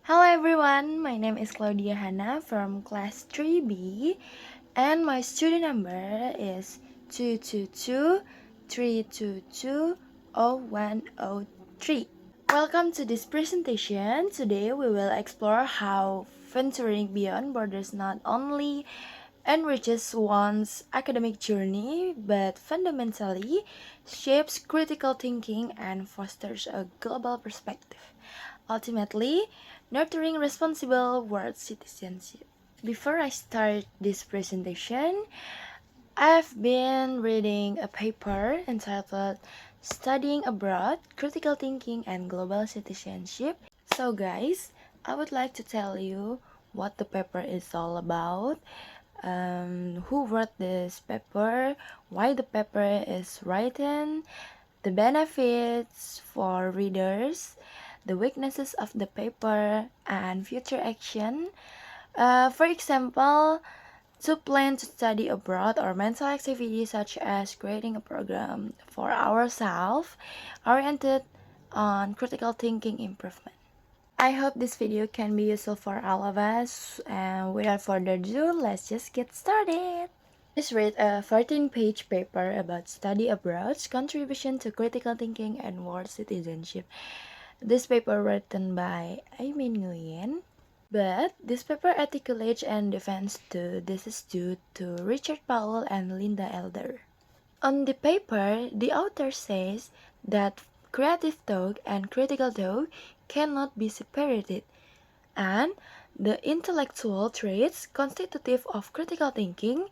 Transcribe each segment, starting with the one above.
Hello everyone, my name is Claudia Hana from class 3B and my student number is 222-322-0103. Welcome to this presentation. Today we will explore how venturing beyond borders not only enriches one's academic journey but fundamentally shapes critical thinking and fosters a global perspective, ultimately nurturing responsible world citizenship. Before I start this presentation, I've been reading a paper entitled Studying Abroad, Critical Thinking and Global Citizenship. So guys, I would like to tell you what the paper is all about, who wrote this paper, why the paper is written, the benefits for readers, the weaknesses of the paper, and future action. For example, to plan to study abroad or mental activities such as creating a program for ourselves oriented on critical thinking improvement. I hope this video can be useful for all of us, and without further ado, let's just get started. Just read a 14-page paper about study abroad's contribution to critical thinking and world citizenship. This paper written by Amy Nguyen, but this paper articulates and defends this is due to Richard Powell and Linda Elder. On the paper, the author says that creative thought and critical thought cannot be separated, and the intellectual traits constitutive of critical thinking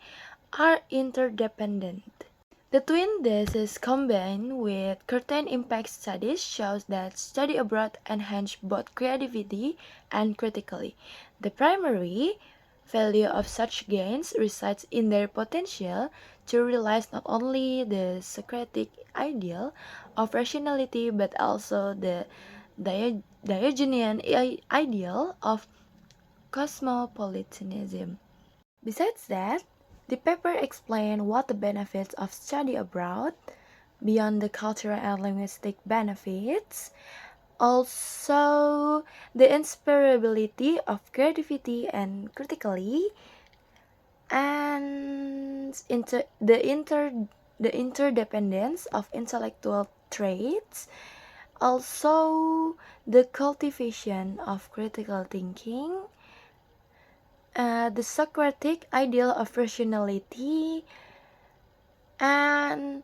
are interdependent. The twin thesis combined with current impact studies shows that study abroad enhance both creativity and critically. The primary value of such gains resides in their potential to realize not only the Socratic ideal of rationality but also the Diogenean ideal of cosmopolitanism. Besides that, the paper explained what the benefits of study abroad, beyond the cultural and linguistic benefits, also the inspirability of creativity and critically, and the interdependence of intellectual traits, also the cultivation of critical thinking, the Socratic ideal of rationality, and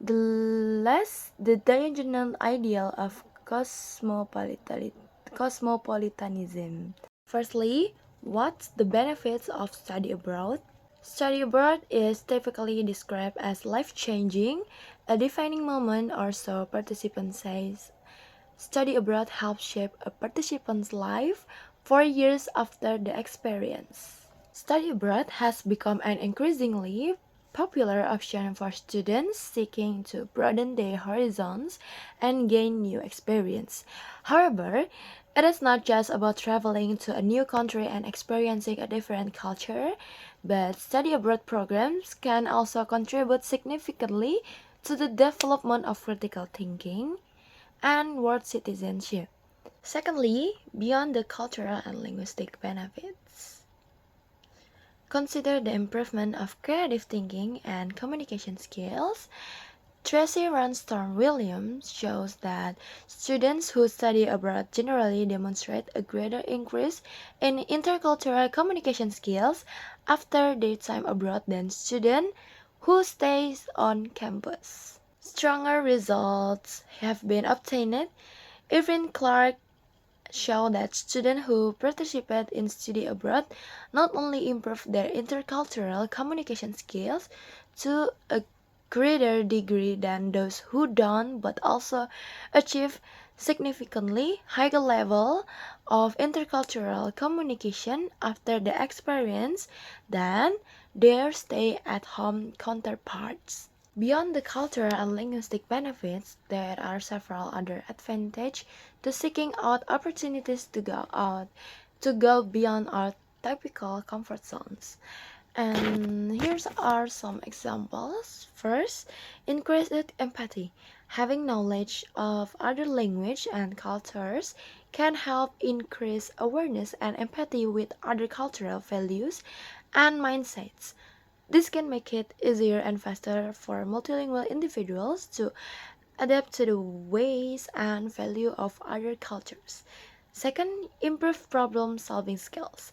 the Diogenean ideal of cosmopolitanism. Firstly, what's the benefits of study abroad? Study abroad is typically described as life-changing, a defining moment or so participants says. Study abroad helps shape a participant's life 4 years after the experience. Study abroad has become an increasingly popular option for students seeking to broaden their horizons and gain new experience. However, it is not just about traveling to a new country and experiencing a different culture, but study abroad programs can also contribute significantly to the development of critical thinking and world citizenship. Secondly, beyond the cultural and linguistic benefits, consider the improvement of creative thinking and communication skills. Tracy Ranstorm Williams shows that students who study abroad generally demonstrate a greater increase in intercultural communication skills after their time abroad than students who stay on campus. Stronger results have been obtained. Irvin Clark showed that students who participate in study abroad not only improve their intercultural communication skills to a greater degree than those who don't, but also achieve significantly higher level of intercultural communication after the experience than their stay-at-home counterparts. Beyond the cultural and linguistic benefits, there are several other advantages to seeking out opportunities to go beyond our typical comfort zones. And here are some examples. First, increased empathy. Having knowledge of other language and cultures can help increase awareness and empathy with other cultural values and mindsets. This can make it easier and faster for multilingual individuals to adapt to the ways and value of other cultures. Second, improve problem solving skills.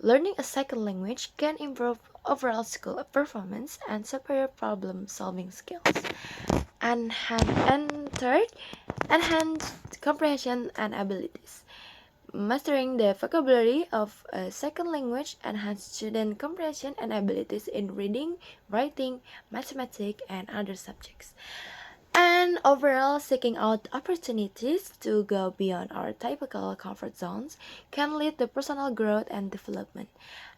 Learning a second language can improve overall school performance and superior problem solving skills. And third, enhance comprehension and abilities. Mastering the vocabulary of a second language enhances student comprehension and abilities in reading, writing, mathematics, and other subjects. And overall, seeking out opportunities to go beyond our typical comfort zones can lead to personal growth and development,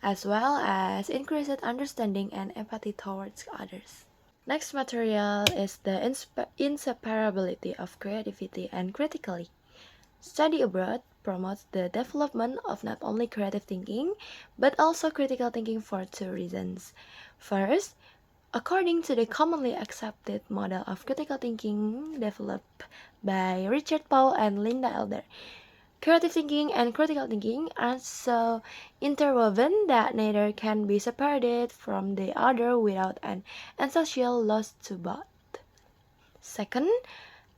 as well as increased understanding and empathy towards others. Next material is the inseparability of creativity and critically. Study abroad promotes the development of not only creative thinking, but also critical thinking for two reasons. First, according to the commonly accepted model of critical thinking developed by Richard Powell and Linda Elder, creative thinking and critical thinking are so interwoven that neither can be separated from the other without an essential loss to both. Second,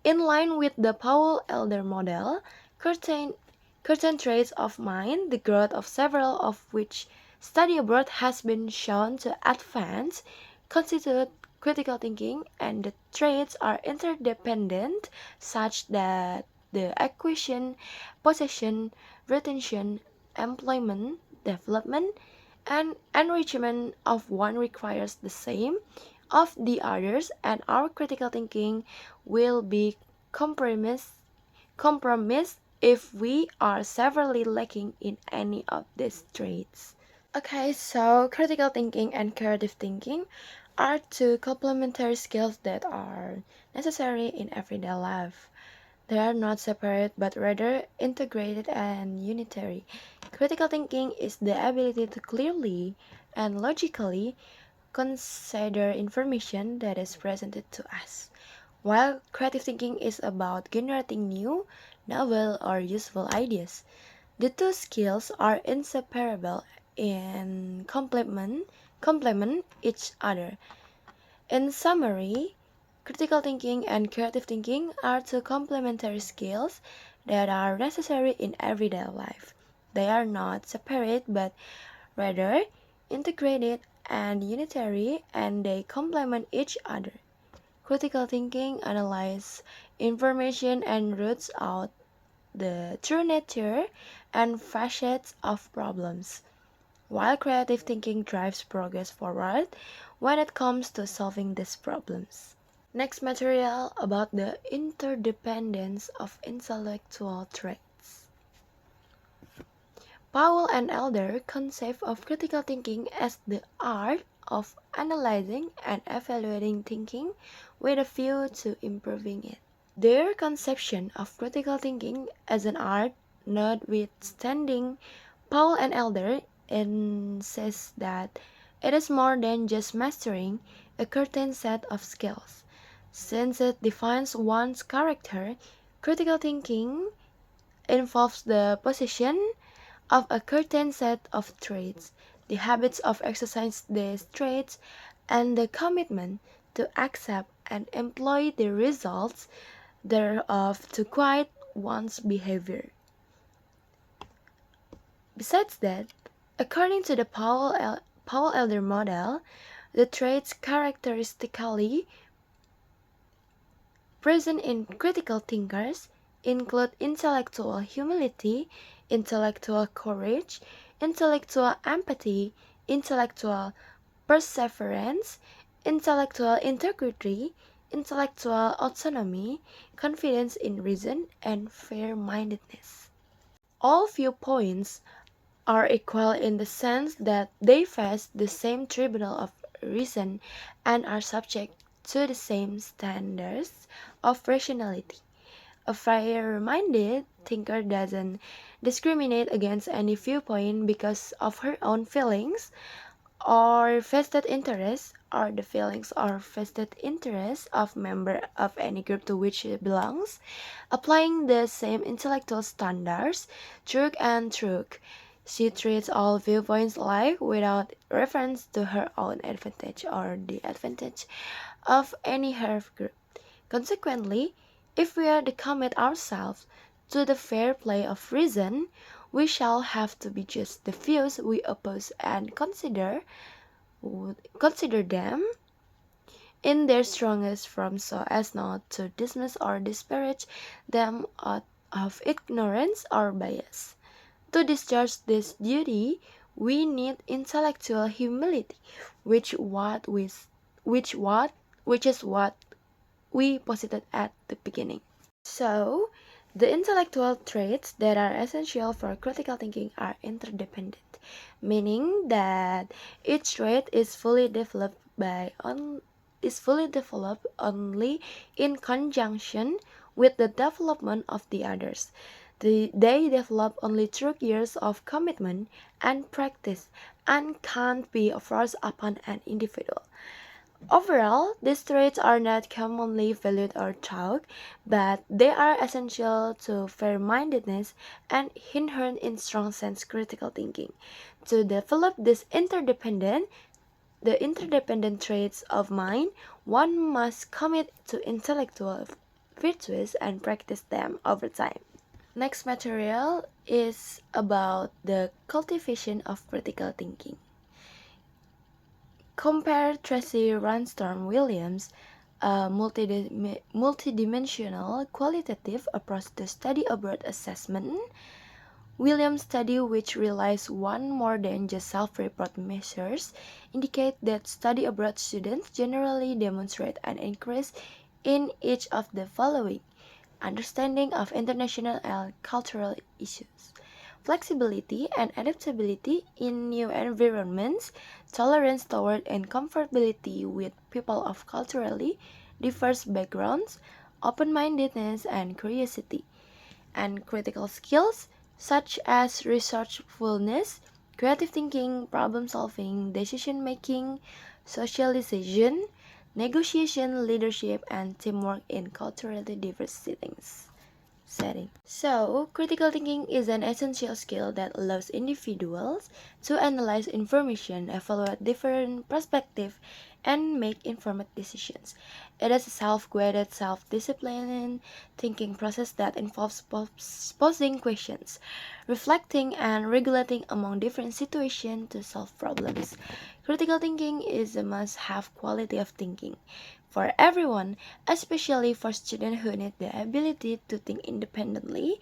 in line with the Powell-Elder model, certain traits of mind, the growth of several of which study abroad has been shown to advance, constitute critical thinking, and the traits are interdependent such that the acquisition, possession, retention, employment, development, and enrichment of one requires the same of the others, and our critical thinking will be compromised if we are severely lacking in any of these traits. Okay, so critical thinking and creative thinking are two complementary skills that are necessary in everyday life. They are not separate but rather integrated and unitary. Critical thinking is the ability to clearly and logically consider information that is presented to us, while creative thinking is about generating new, novel, or useful ideas. The two skills are inseparable and complement each other. In summary, critical thinking and creative thinking are two complementary skills that are necessary in everyday life. They are not separate but rather integrated and unitary, and they complement each other. Critical thinking analyzes information and roots out the true nature and facets of problems, while creative thinking drives progress forward when it comes to solving these problems. Next material about the interdependence of intellectual traits. Powell and Elder conceive of critical thinking as the art of analyzing and evaluating thinking with a view to improving it. Their conception of critical thinking as an art, notwithstanding, Powell and Elder insists that it is more than just mastering a certain set of skills. Since it defines one's character, critical thinking involves the possession of a certain set of traits, the habits of exercise these traits, and the commitment to accept and employ the results thereof to guide one's behavior. Besides that, according to the Powell-Elder model, the traits characteristically present in critical thinkers include intellectual humility, intellectual courage, intellectual empathy, intellectual perseverance, intellectual integrity, intellectual autonomy, confidence in reason, and fair-mindedness. All viewpoints are equal in the sense that they face the same tribunal of reason and are subject to the same standards of rationality. A fair-minded thinker doesn't discriminate against any viewpoint because of her own feelings or vested interests are the feelings or vested interests of member of any group to which it belongs, applying the same intellectual standards, truth and truth. She treats all viewpoints alike without reference to her own advantage or the advantage of any her group. Consequently, if we are to commit ourselves to the fair play of reason, we shall have to be just the views we oppose and consider them in their strongest form so as not to dismiss or disparage them out of ignorance or bias. To discharge this duty, we need intellectual humility, which what we, which what which is what we posited at the beginning. So, the intellectual traits that are essential for critical thinking are interdependent, meaning that each trait is fully developed only in conjunction with the development of the others. They develop only through years of commitment and practice and can't be forced upon an individual. Overall, these traits are not commonly valued or taught, but they are essential to fair-mindedness and inherent in strong-sense critical thinking. To develop the interdependent traits of mind, one must commit to intellectual virtues and practice them over time. Next material is about the cultivation of critical thinking. Compare Tracy Ranstorm Williams' multidimensional qualitative approach to study abroad assessment. Williams' study, which relies on more than just self-report measures, indicate that study abroad students generally demonstrate an increase in each of the following: understanding of international and cultural issues, flexibility and adaptability in new environments, tolerance toward and comfortability with people of culturally diverse backgrounds, open-mindedness and curiosity, and critical skills such as resourcefulness, creative thinking, problem solving, decision making, socialization, negotiation, leadership, and teamwork in culturally diverse setting. So, critical thinking is an essential skill that allows individuals to analyze information, evaluate different perspectives, and make informed decisions. It is a self-guided, self-disciplined thinking process that involves posing questions, reflecting, and regulating among different situations to solve problems. Critical thinking is a must-have quality of thinking for everyone, especially for students who need the ability to think independently,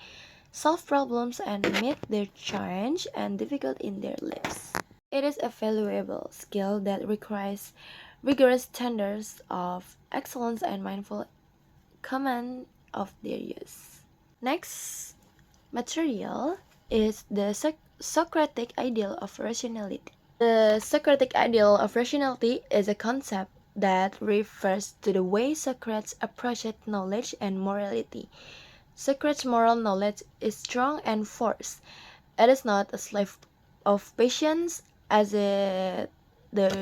solve problems, and meet their challenge and difficult in their lives. It is a valuable skill that requires rigorous standards of excellence and mindful command of their use. Next material is the Socratic ideal of rationality. The Socratic ideal of rationality is a concept that refers to the way Socrates approached knowledge and morality. Socrates' moral knowledge is strong and forced. It is not a slave of patience, as the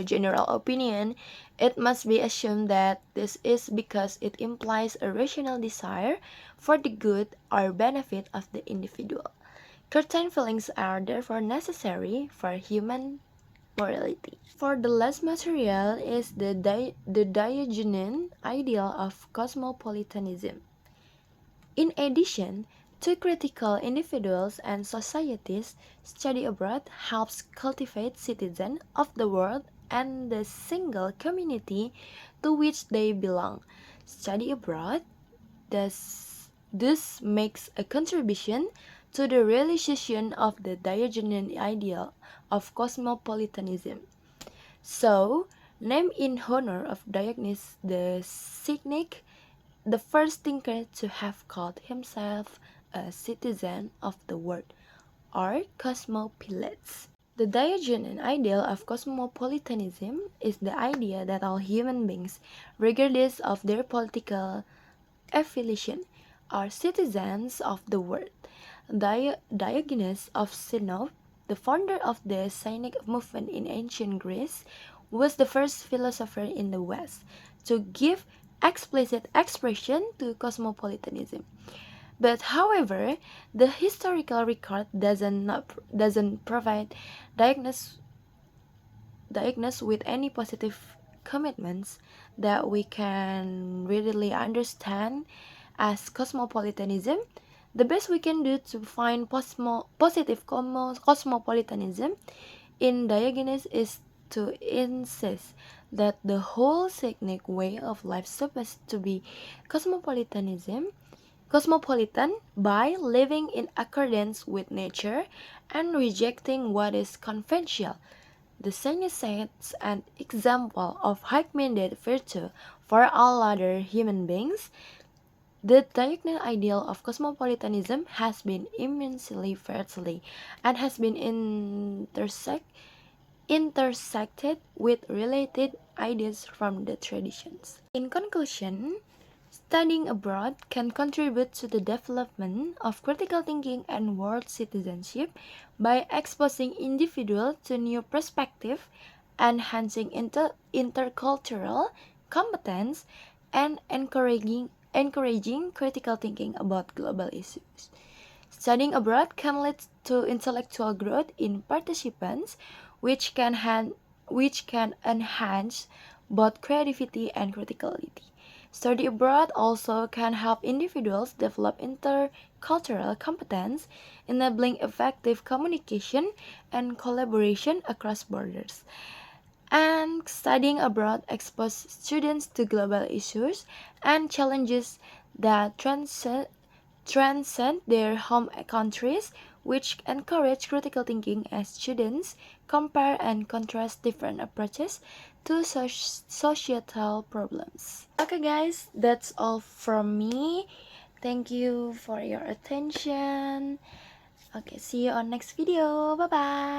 general opinion. It must be assumed that this is because it implies a rational desire for the good or benefit of the individual. Certain feelings are therefore necessary for human morality. For the last material is the Diogenean ideal of cosmopolitanism. In addition to critical individuals and societies, study abroad helps cultivate citizens of the world and the single community to which they belong. Study abroad thus makes a contribution to the realization of the Diogenean ideal of cosmopolitanism. So, named in honor of Diogenes the Cynic, the first thinker to have called himself a citizen of the world, or cosmopolites. The Diogenean ideal of cosmopolitanism is the idea that all human beings, regardless of their political affiliation, are citizens of the world. Diogenes of Sinope the founder of the Cynic movement in ancient Greece, was the first philosopher in the West to give explicit expression to cosmopolitanism. But however, the historical record doesn't provide diagnosis with any positive commitments that we can readily understand as cosmopolitanism. The best we can do to find positive cosmopolitanism in Diogenes is to insist that the whole Cynic way of life is supposed to be cosmopolitan by living in accordance with nature and rejecting what is conventional. The Cynic sets an example of high-minded virtue for all other human beings. The Diocletian ideal of cosmopolitanism has been immensely fertile and has been intersected with related ideas from the traditions. In conclusion, studying abroad can contribute to the development of critical thinking and world citizenship by exposing individuals to new perspectives, enhancing intercultural competence, and encouraging critical thinking about global issues. Studying abroad can lead to intellectual growth in participants, which can enhance both creativity and criticality. Study abroad also can help individuals develop intercultural competence, enabling effective communication and collaboration across borders. And studying abroad exposes students to global issues and challenges that transcend their home countries, which encourage critical thinking as students compare and contrast different approaches to societal problems. Okay, guys, that's all from me. Thank you for your attention. Okay, see you on next video. Bye bye.